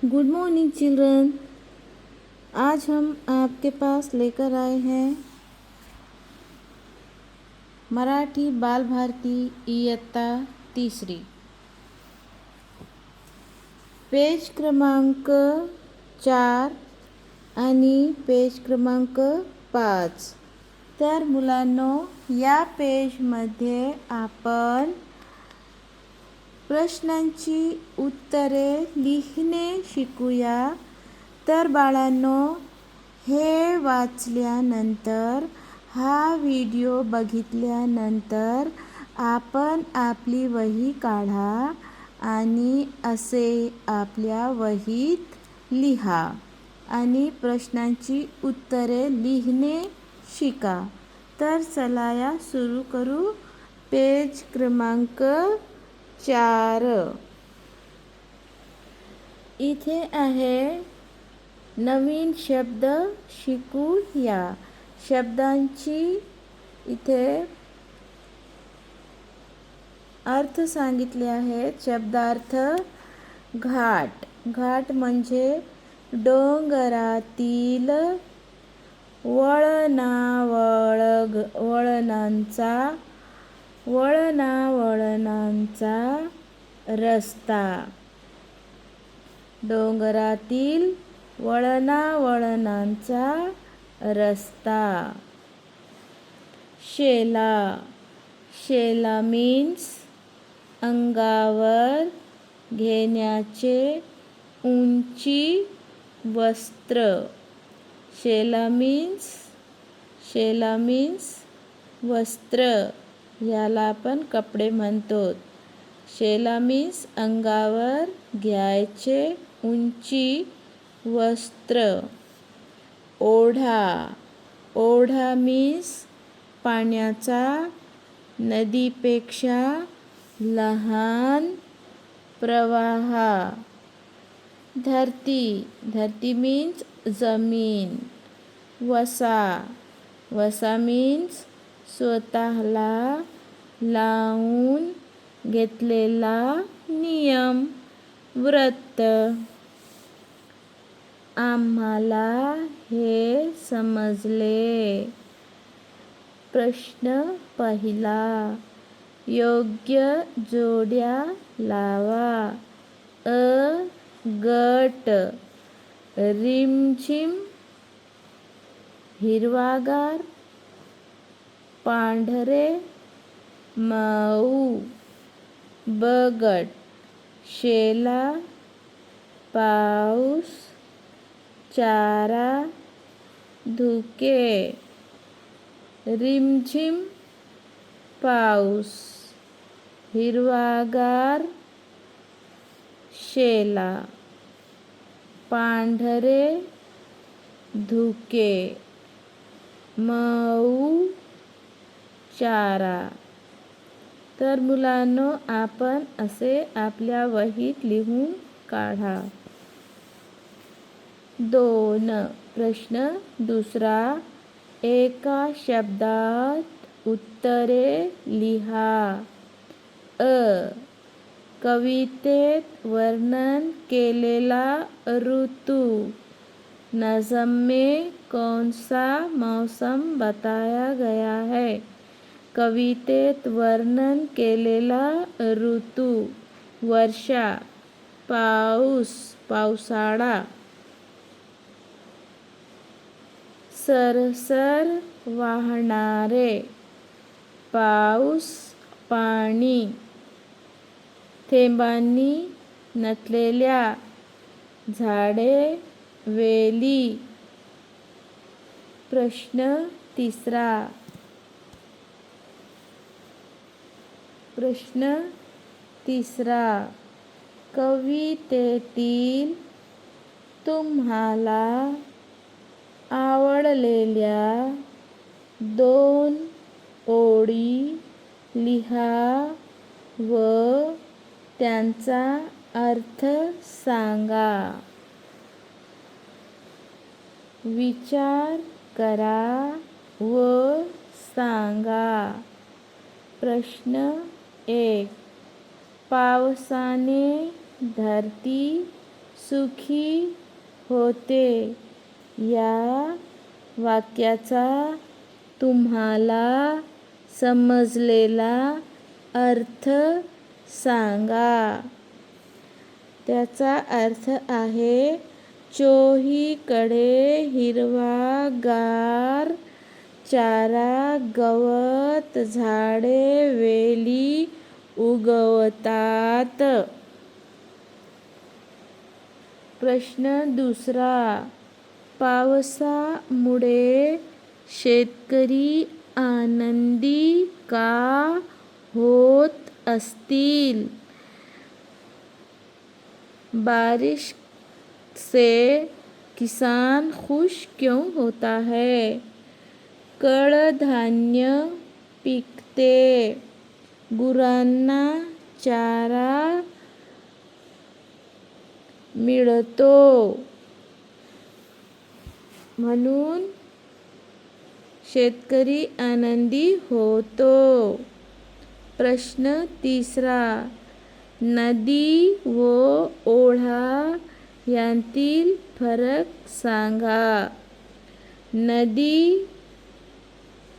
Good morning children. आज हम आपके pass लेकर आए हैं मराठी बाल भारती इयत्ता 3 पेज क्रमांक 4 आणि पेज क्रमांक 5। तर मुलांनो, या पेजमध्ये आपण प्रश्नांची उत्तरे लिहिणे शिकूया। तर बाळांनो, हे वाचल्यानंतर, हा व्हिडिओ बघितल्यानंतर आपण आपली वही काढा आणि असे आपल्या वहीत लिहा आणि प्रश्नांची उत्तरे लिहिणे शिका। तर चला या सुरू करू। पेज क्रमांक 4 इथे आहे नवीन शब्द शिकू या शब्दांची इथे अर्थ सांगितले आहेत। शब्दार्थ: घाट। घाट म्हणजे डोंगरातील वळणावळणांचा रस्ता। डोंगरातील वळणावळणांचा रस्ता। शेला। शेला मीन्स अंगावर घेण्याचे उंची वस्त्र। शेला मीन्स वस्त्र, याला आपण कपडे म्हणतो। शेला मीन्स अंगावर घ्यायचे उंची वस्त्र। ओढा। ओढा मीन्स पाण्याचा नदीपेक्षा लहान प्रवाह। धरती। धरती मीन्स जमीन। वसा। वसा मीन्स स्वतःला लावून घेतलेला नियम, व्रत। आम्हाला हे समजले। प्रश्न पहिला, योग्य जोड्या लावा। अ गट। रिमझिम हिरवागार पांढरे मऊ। ब गट शेला पाऊस चारा धुके। रिमझिम पाऊस हिरवागार शेला पांढरे धुके मऊ चारा। तर मुलांनो, आपण असे आपल्या वहीत लिहून काढा। 2. प्रश्न दुसरा, एका शब्दात उत्तरे लिहा। अ कवितेत वर्णन केलेला ऋतू। नज़्म में कौन सा मौसम बताया गया है? कवितेत वर्णन केलेला ऋतू: वर्षा, पाऊस, पावसाळा। सरसर वाहणारे, पाऊस, पाणी। थेंबांनी नटलेल्या झाडे, वेली। प्रश्न तिसरा कवितेतील तुम्हाला आवडलेल्या 2 ओळी लिहा व त्यांचा अर्थ सांगा। विचार करा व सांगा। प्रश्न 1, पावसाने धरती सुखी होते. या वाक्याचा तुम्हाला समजलेला अर्थ सांगा. त्याचा अर्थ आहे, चोहीकडे हिरवागार चारा, गवत, झाडे, वेली उगवतात. प्रश्न दुसरा. पावसामुळे शेतकरी आनंदी का होत असतील? बारिश से किसान खुश क्यों होता है? कडधान्य पिकते, गुरांना चारा मिळतो म्हणून शेतकरी आनंदी होतो. प्रश्न तिसरा. नदी व ओढा यांतील फरक सांगा. नदी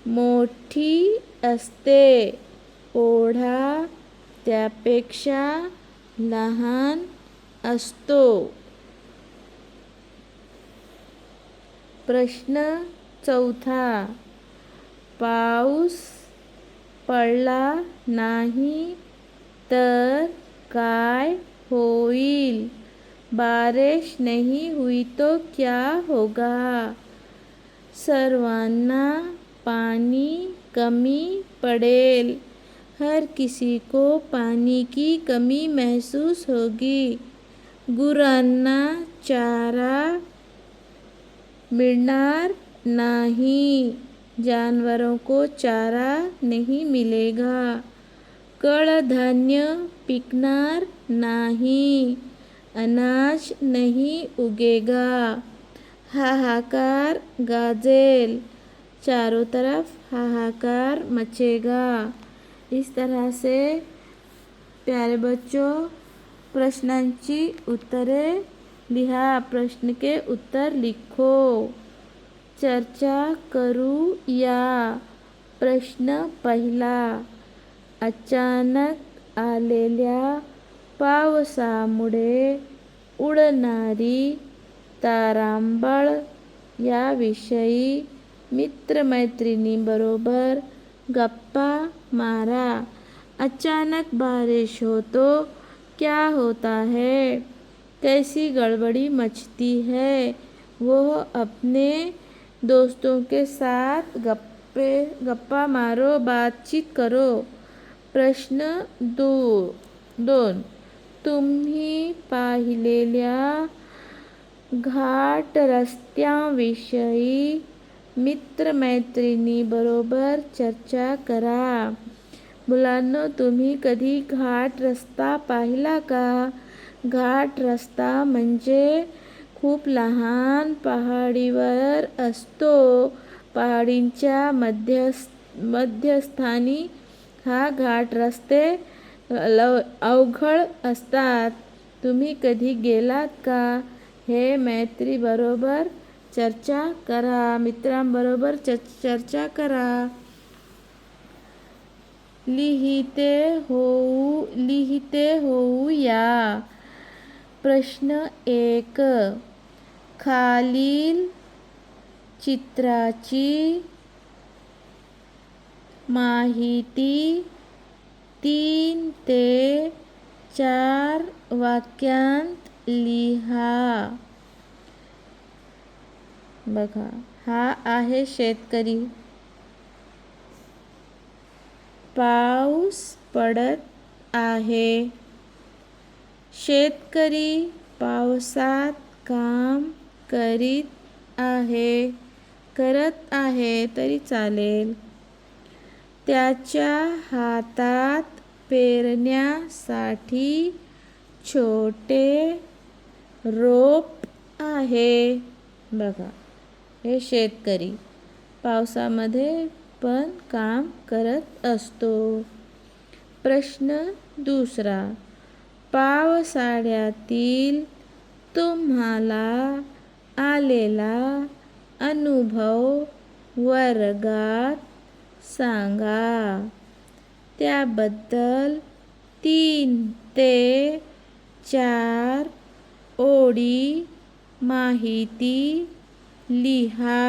मोठी असते, ओढा त्यापेक्षा लहान असतो. प्रश्न चौथा. पाऊस पडला नाही तर काय होईल? बारिश नहीं हुई तो क्या होगा? सर्वांना पानी कमी पड़ेल. हर किसी को पानी की कमी महसूस होगी. गुरांना चारा मिलणार नहीं, जानवरों को चारा नहीं मिलेगा. कडधान्य पिकणार नहीं, अनाज नहीं उगेगा. हाहाकार गाजेल, चारों तरफ हाहाकार मचेगा. इस तरह से प्यारे बच्चों, प्रश्नांची उत्तरे लिहा. प्रश्न के उत्तर लिखो. चर्चा करूया. प्रश्न पहिला. अचानक आलेल्या पावसामुळे उडणारी तारांबळ याविषयी मित्रमैत्रिणींबरोबर गप्पा मारा. अचानक बारिश हो तो क्या होता है? कैसी गड़बड़ी मचती है? वो अपने दोस्तों के साथ गप्पा मारो, बातचीत करो. प्रश्न 2. तुम्ही पाहिलेल्या घाट रस्त्यांविषयी मित्रमैत्रिणींबरोबर चर्चा करा. मुलांनो, तुम्ही कधी घाट रस्ता पाहिला का? घाट रस्ता म्हणजे खूप लहान पहाडीवर असतो. पहाडींच्या मध्यस्थानी हा घाट रस्ते अवघड असतात. तुम्ही कधी गेलात का? हे मैत्रीबरोबर चर्चा करा, मित्रांबरोबर चर्चा करा. लिहिते होऊया. प्रश्न 1. खालील चित्राची माहिती 3 ते 4 वाक्यांत लिहा. बघा, हा आहे शेतकरी. पाऊस पडत आहे. शेतकरी पावसात काम करत आहे तरी चालेल. त्याच्या हातात पेरण्यासाठी छोटे रोप आहे. बघा, हे शेतकरी पावसामध्ये पण काम करत असतो. प्रश्न 2. पावसाळ्यातील तुम्हाला आलेला अनुभव वर्गात सांगा. त्याबद्दल 3 ते 4 ओळी माहिती लिहा.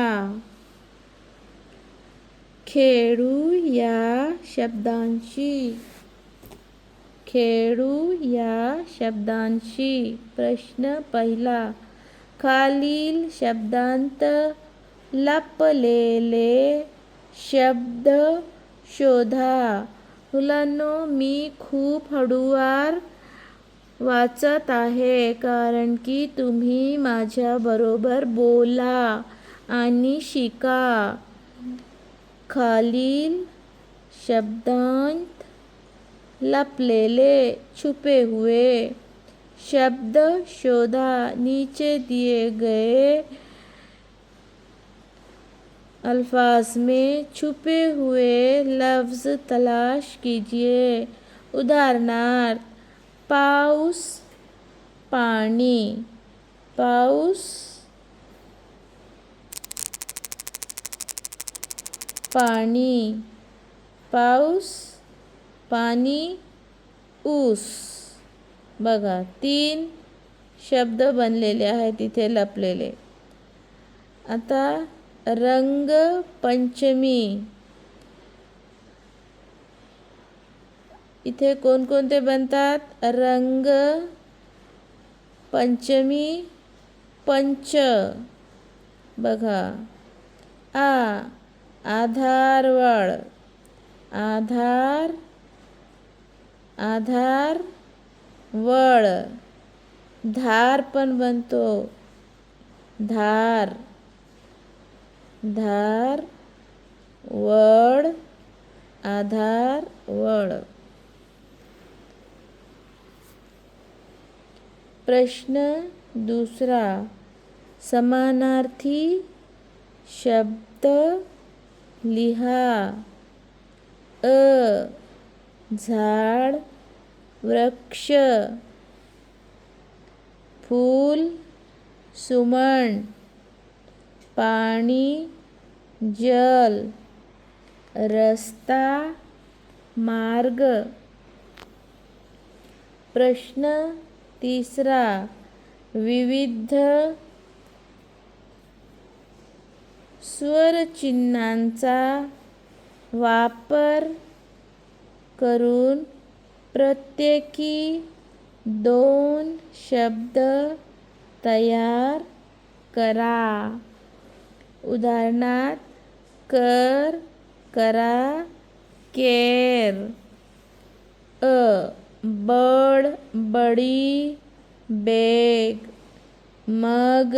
खेळू या शब्दांशी. प्रश्न पहिला. खालील शब्दांत लपलेले शब्द शोधा. मुलांनो, मी खूप हळूवार वाचत आहे कारण की तुम्ही माझ्याबरोबर बोला आणि शिका. खालील शब्दांत लपलेले छुपे हुए शब्द शोधा. नीचे दिए गए अल्फाज में छुपे हुए लफ्ज़ तलाश कीजिए. उदाहरणार्थ, पाऊस, पाणी. पाऊस, पाणी. पाऊस, पाणी, ऊस. बघा, 3 शब्द बनलेले आहेत इथे लपलेले. आता रंग पंचमी. इथे कोणकोणते बनतात? रंग पंचमी, पंच. बघा, आधारवळ. आधार वळ. धार पण बनतो. धार वळ, आधार वळ. प्रश्न दुसरा. समानार्थी शब्द लिहा. झाड, वृक्ष. फूल, सुमन. पाणी, जल. रस्ता, मार्ग. प्रश्न तिसरा. विविध स्वरचिन्हांचा वापर करून प्रत्येकी 2 शब्द तयार करा. उदाहरणार्थ, कर, करा, केर. बड, बडी, बेग. मग,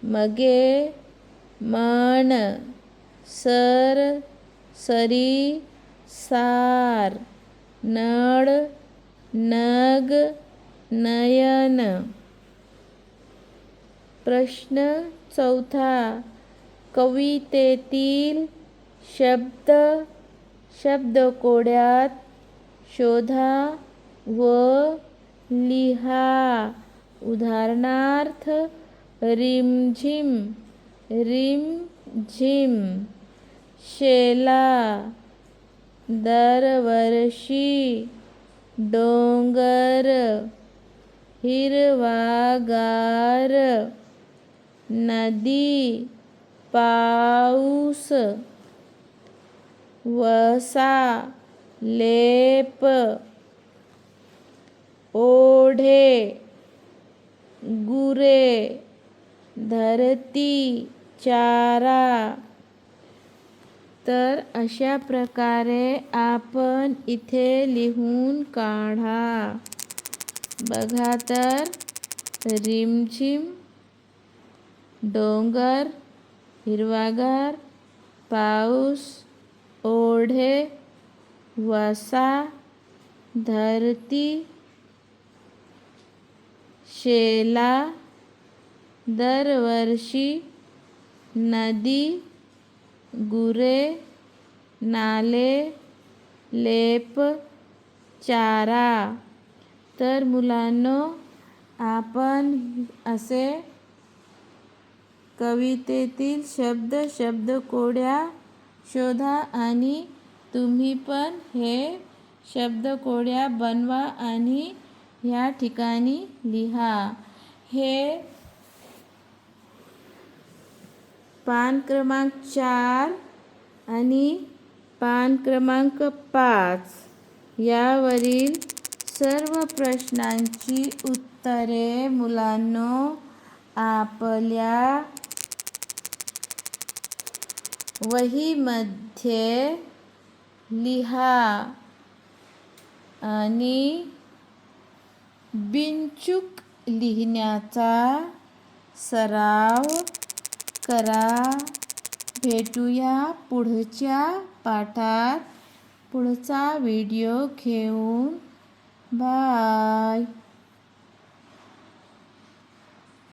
मगे, मन. सर, सरी, सार. नळ, नग, नयन. प्रश्न चौथा. कवितेतील शब्द शब्दकोड्यात शोधा व लिहा. उदाहरणार्थ, रिमझिम, रिमझिम. शेला, दरवर्षी. डोंगर, हिरवागार. नदी, पाऊस. वसा, लेप. ओढे, गुरे. धरती, चारा. तर अशा प्रकारे आपण इथे लिहून काढा. बघा तर, रिमझिम, डोंगर, हिरवागार, पाऊस, ओढे, वसा, धरती, शेला, दरवर्षी, नदी, गुरे, नाले, लेप, चारा. तर मुलांनो, आपण असे कवितेतील शब्दकोड्या शोधा आणि तुम्ही पण हे शब्दकोड्या बनवा आणि ह्या ठिकाणी लिहा. हे पान क्रमांक 4 आणि पान क्रमांक 5 यावरील सर्व प्रश्नांची उत्तरे मुलांनो आपल्या वहीमध्ये लिहा आणि बिनचूक लिहिण्याचा सराव करा. भेटूया पुढच्या पाठात पुढचा व्हिडिओ घेऊन. बाय.